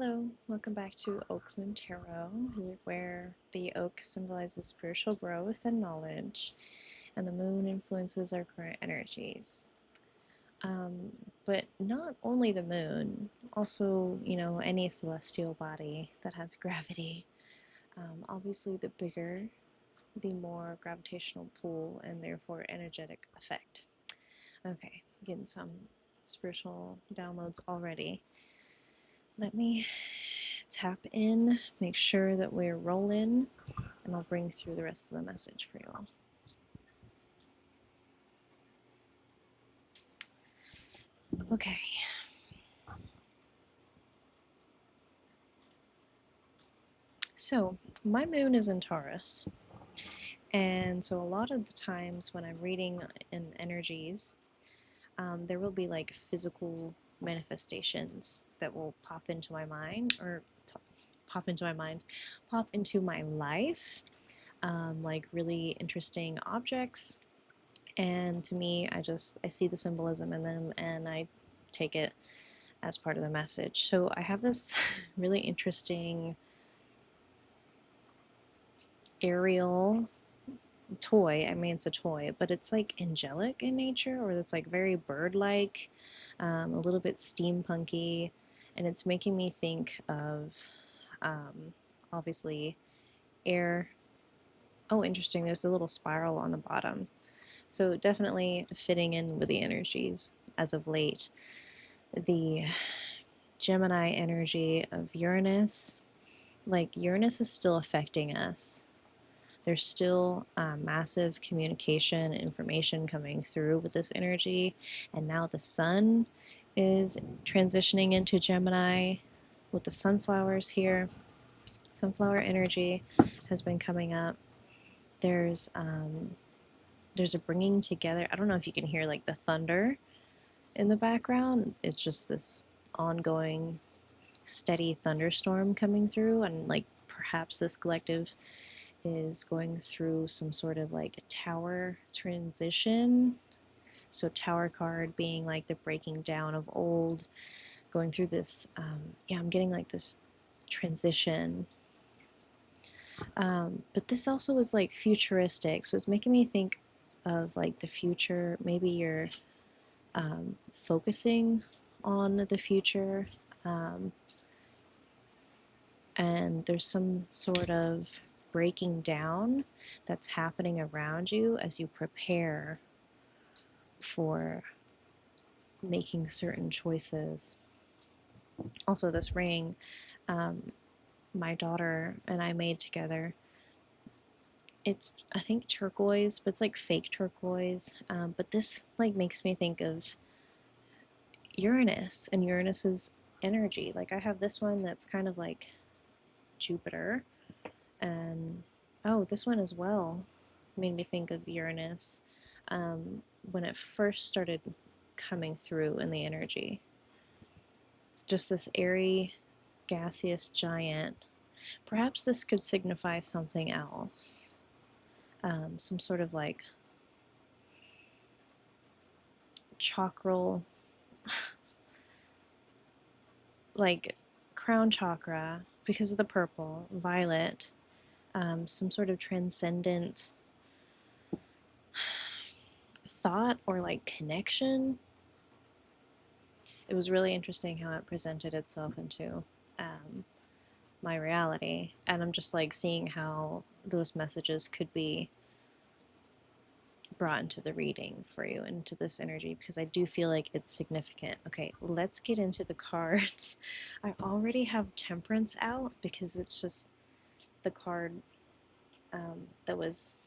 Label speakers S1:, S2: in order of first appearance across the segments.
S1: Hello, welcome back to Oak Moon Tarot, where the oak symbolizes spiritual growth and knowledge, and the moon influences our current energies. Um, but not only the moon, also, any celestial body that has gravity. Obviously, the bigger, the more gravitational pull and therefore energetic effect. Okay, getting some spiritual downloads already. Let me tap in, make sure that we're rolling, and I'll bring through the rest of the message for you all. Okay. So, my moon is in Taurus, and so a lot of the times when I'm reading in energies, there will be like physical manifestations that will pop into my mind, or pop into my life, like really interesting objects. And to me, I see the symbolism in them, and I take it as part of the message. So I have this really interesting aerial toy. I mean, it's a toy, but it's like angelic in nature, or it's like very bird-like, a little bit steampunky, and it's making me think of, obviously, air. Oh, interesting. There's a little spiral on the bottom. So definitely fitting in with the energies as of late. The Gemini energy of Uranus, like Uranus is still affecting us. There's still massive communication information coming through with this energy, and now the sun is transitioning into Gemini with the sunflowers here. Sunflower energy has been coming up. There's a bringing together. I don't know if you can hear like the thunder in the background. It's just this ongoing steady thunderstorm coming through, and like perhaps this collective is going through some sort of like a tower transition. So tower card being like the breaking down of old, going through this, I'm getting like this transition. But this also is like futuristic, so it's making me think of like the future. Maybe you're focusing on the future, and there's some sort of breaking down that's happening around you as you prepare for making certain choices. Also, this ring, my daughter and I made together. It's, I think, turquoise, but it's like fake turquoise. But this like makes me think of Uranus and Uranus's energy. Like I have this one that's kind of like Jupiter, and oh, this one as well made me think of Uranus when it first started coming through in the energy. Just this airy, gaseous giant. Perhaps this could signify something else. Some sort of like chakral, like crown chakra, because of the purple, violet, some sort of transcendent thought or like connection. It was really interesting how it presented itself into my reality, and I'm just like seeing how those messages could be brought into the reading for you, into this energy, because I do feel like it's significant. Okay, let's get into the cards. I already have Temperance out because it's just the card that was,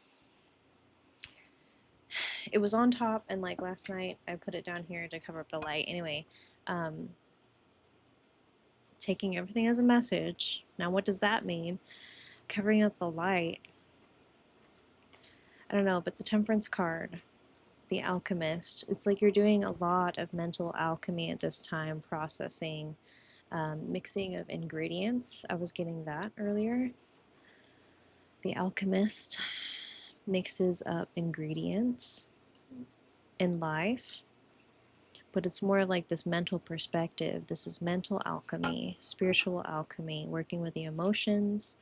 S1: it was on top, and like last night I put it down here to cover up the light. Anyway, taking everything as a message. Now what does that mean? Covering up the light. I don't know, but the Temperance card, the Alchemist, it's like you're doing a lot of mental alchemy at this time, processing, mixing of ingredients. I was getting that earlier. The Alchemist mixes up ingredients in life, but it's more like this mental perspective. This is mental alchemy, spiritual alchemy, working with the emotions,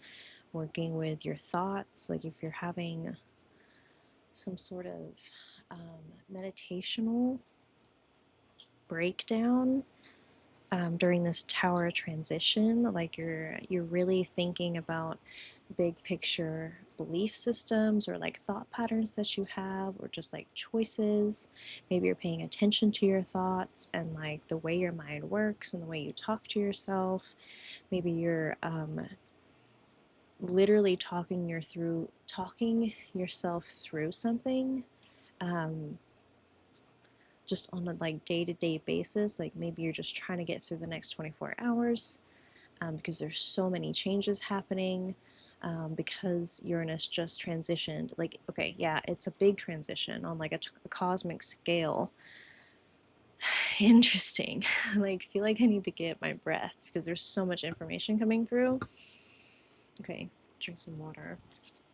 S1: working with your thoughts. Like if you're having some sort of meditational breakdown during this tower transition, like you're really thinking about big picture belief systems or like thought patterns that you have, or just like choices. Maybe you're paying attention to your thoughts and like the way your mind works and the way you talk to yourself. Maybe you're literally talking yourself through something, just on a like day-to-day basis. Like maybe you're just trying to get through the next 24 hours, because there's so many changes happening, because Uranus just transitioned. Like, okay, yeah, it's a big transition on like a cosmic scale. Interesting. Like, feel like I need to get my breath because there's so much information coming through. Okay, drink some water,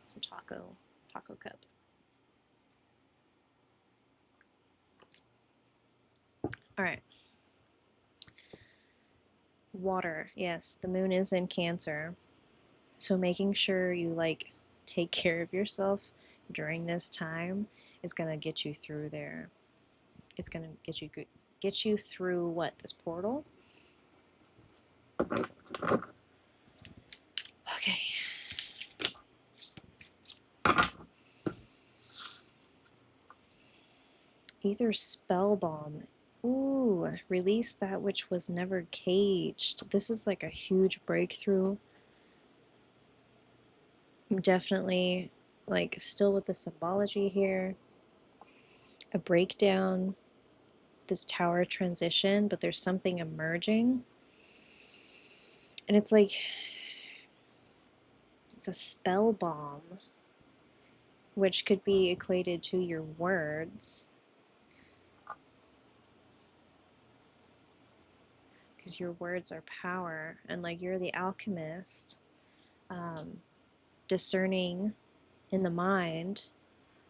S1: some taco cup. All right. Water. Yes, the moon is in Cancer. So making sure you like take care of yourself during this time is going to get you through there. It's going to get you through what, this portal? Okay. Either spell bomb. Ooh, release that which was never caged. This is like a huge breakthrough. Definitely, like, still with the symbology here. A breakdown, this tower transition, but there's something emerging. And it's like, it's a spell bomb, which could be equated to your words. Because your words are power, and like you're the alchemist, discerning in the mind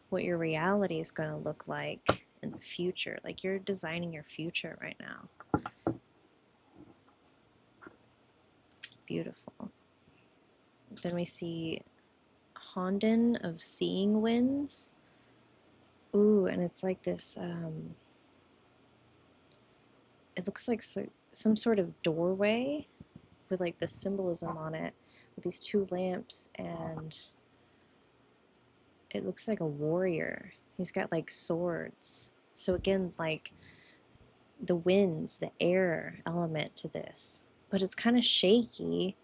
S1: what your reality is going to look like in the future. Like you're designing your future right now. Beautiful. Then we see Honden of Seeing Winds. Ooh, and it's like this, it looks like some sort of doorway with like the symbolism on it, with these two lamps, and it looks like a warrior. He's got like swords. So again, like the winds, the air element to this, but it's kind of shaky.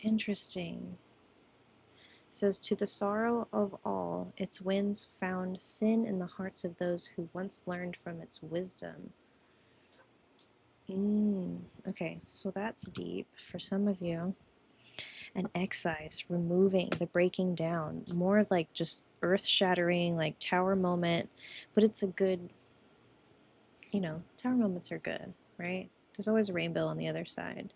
S1: Interesting. It says, to the sorrow of all, its winds found sin in the hearts of those who once learned from its wisdom. Okay, so that's deep for some of you. And excise, removing, the breaking down, more like just earth-shattering, like tower moment, but it's a good, tower moments are good, right? There's always a rainbow on the other side.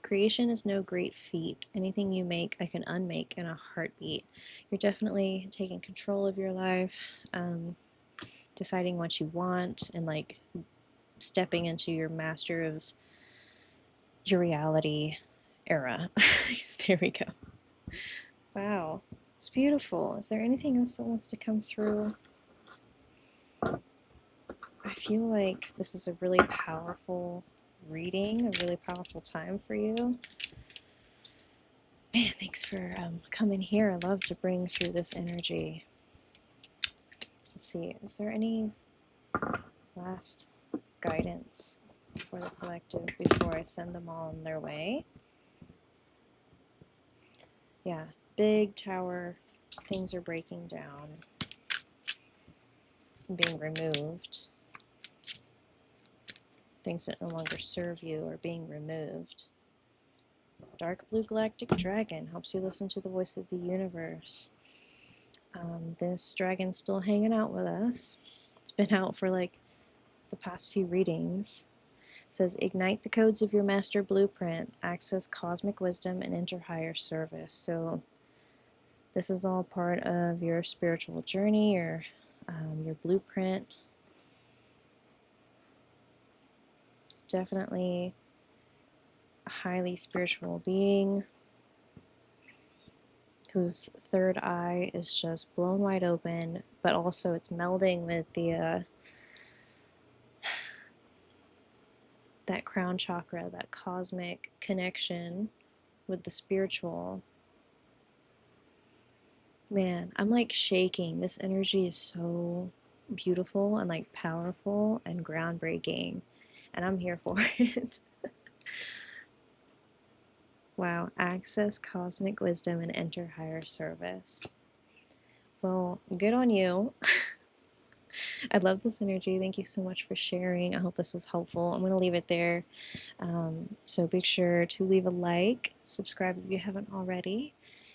S1: Creation is no great feat. Anything you make, I can unmake in a heartbeat. You're definitely taking control of your life, deciding what you want, and like stepping into your master of your reality era. There we go. Wow, it's beautiful. Is there anything else that wants to come through? I feel like this is a really powerful reading, a really powerful time for you. Man, thanks for coming here. I love to bring through this energy. Let's see, is there any last guidance for the collective before I send them all on their way? Yeah, big tower, things are breaking down, being removed. Things that no longer serve you are being removed. Dark blue galactic dragon helps you listen to the voice of the universe. This dragon's still hanging out with us. It's been out for like the past few readings. It says, ignite the codes of your master blueprint, access cosmic wisdom, and enter higher service. So This is all part of your spiritual journey, your blueprint. Definitely a highly spiritual being whose third eye is just blown wide open, but also it's melding with that crown chakra, that cosmic connection with the spiritual. Man, I'm like shaking. This energy is so beautiful and like powerful and groundbreaking, and I'm here for it. Wow, access cosmic wisdom and enter higher service. Well, good on you. I love this energy. Thank you so much for sharing. I hope this was helpful. I'm going to leave it there. So be sure to leave a like, subscribe if you haven't already,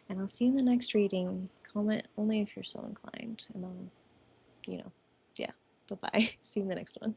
S1: and I'll see you in the next reading. Comment only if you're so inclined, and I'll, yeah. Bye bye. See you in the next one.